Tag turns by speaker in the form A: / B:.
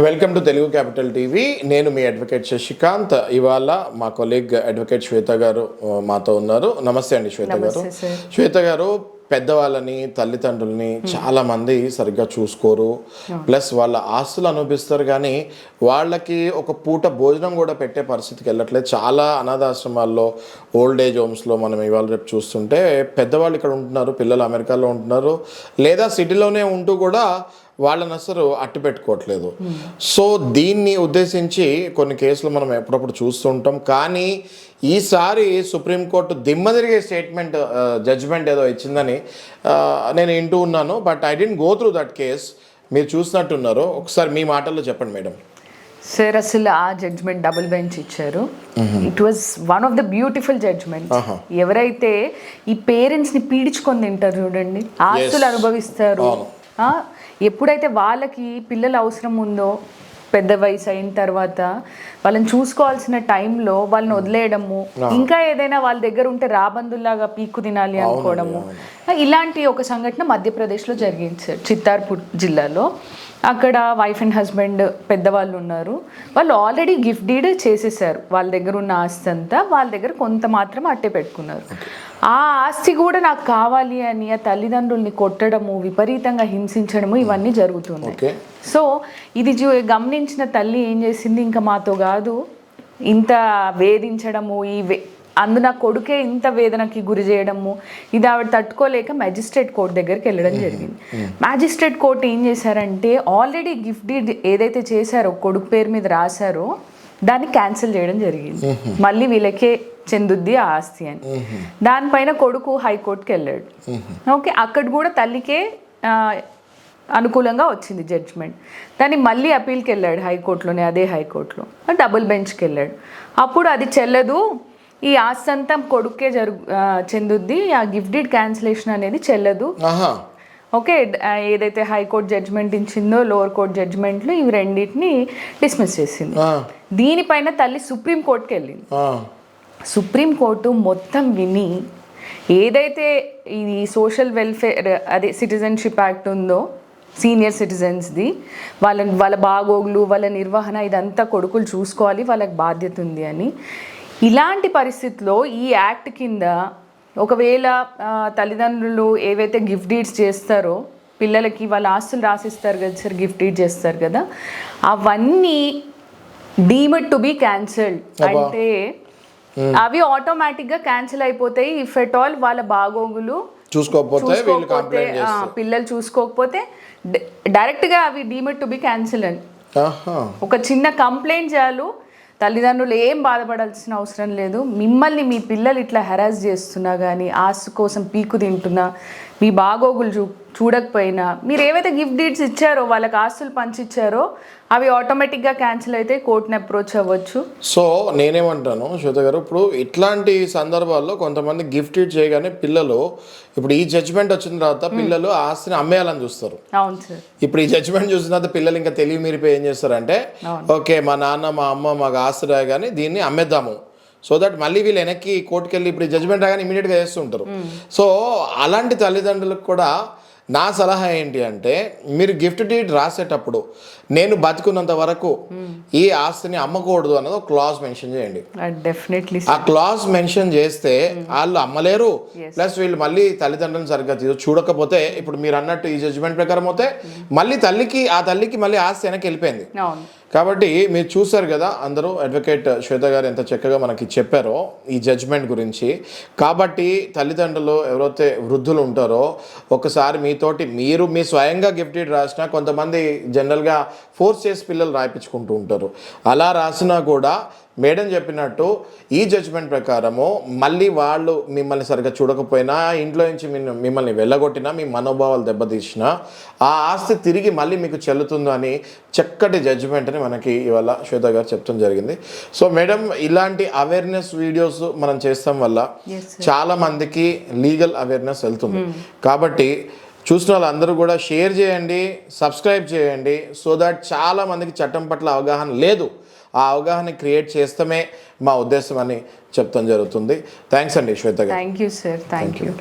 A: Welcome to Telugu capital TV. నేను మీ advocate Sasikanth. ఇవాళ మా కొలీగ్ అడ్వకేట్ శ్వేత గారు మాతో ఉన్నారు. నమస్తే అండి శ్వేత గారు. శ్వేత గారు, పెద్దవాళ్ళని, తల్లిదండ్రులని చాలా మంది సరిగ్గా చూసుకోరు, ప్లస్ వాళ్ళ ఆస్తులు అనుభవిస్తారు, కానీ వాళ్ళకి ఒక పూట భోజనం కూడా పెట్టే పరిస్థితికి వెళ్ళట్లేదు. చాలా అనాథాశ్రమాల్లో, ఓల్డ్ ఏజ్ హోమ్స్లో మనం ఇవాళ రేపు చూస్తుంటే పెద్దవాళ్ళు ఇక్కడ ఉంటున్నారు, పిల్లలు అమెరికాలో ఉంటున్నారు, లేదా సిటీలోనే ఉంటూ కూడా వాళ్ళని అసలు అట్టు పెట్టుకోవట్లేదు. సో దీన్ని ఉద్దేశించి కొన్ని కేసులు మనం ఎప్పుడప్పుడు చూస్తుంటాం. కానీ ఈసారి సుప్రీంకోర్టు దిమ్మ తిరిగే జడ్జిమెంట్ ఏదో ఇచ్చిందని నేను వింటూ ఉన్నాను. But I didn't go through that case. మీరు చూసినట్టున్నారు, ఒకసారి మీ మాటల్లో చెప్పండి మేడం.
B: సార్, అసలు ఆ జడ్జ్మెంట్ డబుల్ బెంచ్ ఇచ్చారు. It was one of the beautiful judgment. ఎవరైతే ఈ పేరెంట్స్ని పీడించుకొని తింటారు చూడండి, ఆస్తులు అనుభవిస్తారు, ఎప్పుడైతే వాళ్ళకి పిల్లలు అవసరం ఉందో, పెద్ద వయసు అయిన తర్వాత వాళ్ళని చూసుకోవాల్సిన టైంలో వాళ్ళని వదిలేయడము, ఇంకా ఏదైనా వాళ్ళ దగ్గర ఉంటే రాబందుల్లాగా పీక్కు తినాలి అనుకోవడము, ఇలాంటి ఒక సంఘటన మధ్యప్రదేశ్లో జరిగింది సార్, చిత్తార్పూర్ జిల్లాలో. అక్కడ వైఫ్ అండ్ హస్బెండ్ పెద్దవాళ్ళు ఉన్నారు. వాళ్ళు ఆల్రెడీ గిఫ్ట్ డీడ్ చేసేసారు. వాళ్ళ దగ్గర ఉన్న ఆస్తి అంతా వాళ్ళ దగ్గర కొంత మాత్రం అట్టే పెట్టుకున్నారు. ఆ ఆస్తి కూడా నాకు కావాలి అని ఆ తల్లిదండ్రుల్ని కొట్టడము, విపరీతంగా హింసించడము, ఇవన్నీ జరుగుతున్నాయి. సో ఇది గమనించిన తల్లి ఏం చేసింది, ఇంకా మాతో కాదు ఇంత వేధించడము, అందున కొడుకే ఇంత వేదనకి గురి చేయడము, ఇది ఆవిడ తట్టుకోలేక మ్యాజిస్ట్రేట్ కోర్ట్ దగ్గరికి వెళ్ళడం జరిగింది. మ్యాజిస్ట్రేట్ కోర్ట్ ఏం చేశారంటే, ఆల్రెడీ గిఫ్ట్ డీడ్ ఏదైతే చేశారో, కొడుకు పేరు మీద రాశారో, దాన్ని క్యాన్సిల్ చేయడం జరిగింది. మళ్ళీ వీళ్ళకే చెందుద్ది ఆ ఆస్తి అని. దానిపైన కొడుకు హైకోర్టుకి వెళ్ళాడు. ఓకే, అక్కడ కూడా తల్లికే అనుకూలంగా వచ్చింది జడ్జ్మెంట్. దాన్ని మళ్ళీ అప్పీల్కి వెళ్ళాడు హైకోర్టులోనే, అదే హైకోర్టులో డబుల్ బెంచ్కి వెళ్ళాడు. అప్పుడు అది చెల్లదు, ఈ ఆస్తి అంతా కొడుకే చెందుద్ది, ఆ గిఫ్ట్ డీడ్ క్యాన్సిలేషన్ అనేది చెల్లదు. ఓకే, ఏదైతే హైకోర్టు జడ్జ్మెంట్ ఇచ్చిందో, లోవర్ కోర్ట్ జడ్జ్మెంట్లు, ఇవి రెండింటిని డిస్మిస్ చేసింది. దీనిపైన తల్లి సుప్రీంకోర్టుకి వెళ్ళింది. సుప్రీంకోర్టు మొత్తం విని, ఏదైతే ఈ సోషల్ వెల్ఫేర్ అదే సిటిజన్షిప్ యాక్ట్ ఉందో, సీనియర్ సిటిజన్స్ది, వాళ్ళ బాగోగులు, వాళ్ళ నిర్వహణ, ఇదంతా కొడుకులు చూసుకోవాలి, వాళ్ళకి బాధ్యత ఉంది అని. ఇలాంటి పరిస్థితుల్లో ఈ యాక్ట్ కింద ఒకవేళ తల్లిదండ్రులు ఏవైతే గిఫ్ట్ డీడ్స్ చేస్తారో, పిల్లలకి వాళ్ళ ఆస్తులు రాసిస్తారు కదా సార్, గిఫ్ట్ డీడ్ చేస్తారు కదా, అవన్నీ డీమ్డ్ టు బీ క్యాన్సిల్డ్. అంటే అవి ఆటోమేటిక్గా క్యాన్సిల్ అయిపోతాయి. ఇఫ్ ఎట్ ఆల్ వాళ్ళ బాగోగులు చూసుకోకపోతే, పిల్లలు చూసుకోకపోతే డైరెక్ట్గా అవి డీమ్డ్ టు బీ క్యాన్సిల్ అని ఒక చిన్న కంప్లైంట్ చాలు. తల్లిదండ్రులు ఏం బాధపడాల్సిన అవసరం లేదు. మిమ్మల్ని మీ పిల్లలు ఇట్లా హెరాస్ చేస్తున్నా కానీ, ఆస్తి కోసం పీకు తింటున్నా, మీ బాగోగులు చూడకపోయినా, మీరు ఏవైతే గిఫ్ట్ డీడ్స్ ఇచ్చారో, వాళ్ళకి ఆస్తులు పంచిచ్చారో, అవి ఆటోమేటిక్గా క్యాన్సిల్ అయితే కోర్టుని అప్రోచ్ అవ్వచ్చు.
A: సో నేనేమంటాను శ్వేత గారు, ఇప్పుడు ఇట్లాంటి సందర్భాల్లో కొంతమంది గిఫ్ట్ డీడ్ చేయగానే పిల్లలు, ఇప్పుడు ఈ జడ్జ్మెంట్ వచ్చిన తర్వాత పిల్లలు ఆస్తిని అమ్మేయాలని చూస్తారు.
B: అవును సార్.
A: ఇప్పుడు ఈ జడ్జ్మెంట్ చూసిన తర్వాత పిల్లలు ఇంకా తెలివి మీరిపోయి ఏం చేస్తారంటే, ఓకే మా నాన్న మా అమ్మ మాకు ఆస్తి రాగానే దీన్ని అమ్మేద్దాము, సో దట్ మళ్ళీ వీళ్ళు వెనక్కి కోర్టుకు వెళ్ళి ఇప్పుడు ఈ జడ్జ్మెంట్ రాగానే ఇమీడియట్గా చేస్తుంటారు. సో అలాంటి తల్లిదండ్రులకు కూడా నా సలహా ఏంటి అంటే, మీరు గిఫ్ట్ డీడ్ రాసేటప్పుడు నేను బతుకున్నంత వరకు ఈ ఆస్తిని అమ్మకూడదు అన్నది ఒక క్లాజ్ మెన్షన్ చేయండి.
B: డెఫినెట్లీ
A: ఆ క్లాజ్ మెన్షన్ చేస్తే వాళ్ళు అమ్మలేరు, ప్లస్ వీళ్ళు మళ్ళీ తల్లిదండ్రులను సరిగ్గా చూడకపోతే, ఇప్పుడు మీరు అన్నట్టు ఈ జడ్జిమెంట్ ప్రకారం అయితే మళ్ళీ ఆ తల్లికి మళ్ళీ ఆస్తి వెనక్కి వెళ్ళిపోయింది. కాబట్టి మీరు చూసారు కదా అందరూ, అడ్వకేట్ శ్వేత గారు ఎంత చక్కగా మనకి చెప్పారో ఈ జడ్జ్మెంట్ గురించి. కాబట్టి తల్లిదండ్రులు ఎవరైతే వృద్ధులు ఉంటారో, ఒకసారి మీతోటి మీరు మీ స్వయంగా గిఫ్ట్ డీడ్ రాసినా, కొంతమంది జనరల్గా ఫోర్స్ చేసి పిల్లలు రాయించుకుంటూ ఉంటారు, అలా రాసినా కూడా మేడం చెప్పినట్టు ఈ జడ్జ్మెంట్ ప్రకారము మళ్ళీ వాళ్ళు మిమ్మల్ని సరిగ్గా చూడకపోయినా, ఇంట్లో నుంచి మిమ్మల్ని వెళ్ళగొట్టినా, మీ మనోభావాలు దెబ్బతీసినా, ఆ ఆస్తి తిరిగి మళ్ళీ మీకు చెల్లుతుందని చక్కటి జడ్జిమెంట్ని మనకి ఇవాళ శ్వేత గారు చెప్తాం జరిగింది. సో మేడం, ఇలాంటి అవేర్నెస్ వీడియోస్ మనం చేస్తాం వల్ల చాలా మందికి లీగల్ అవేర్నెస్ వెళ్తుంది. కాబట్టి చూసిన వాళ్ళందరూ కూడా షేర్ చేయండి, సబ్స్క్రైబ్ చేయండి, సో దట్ చాలా మందికి చట్టం పట్ల అవగాహన లేదు, ఆ అవగాహన క్రియేట్ చేస్తామే మా ఉద్దేశం అని చెప్తాం జరుగుతుంది. థ్యాంక్స్ అండి శ్వేత గారు.
B: Thank you sir. Thank you.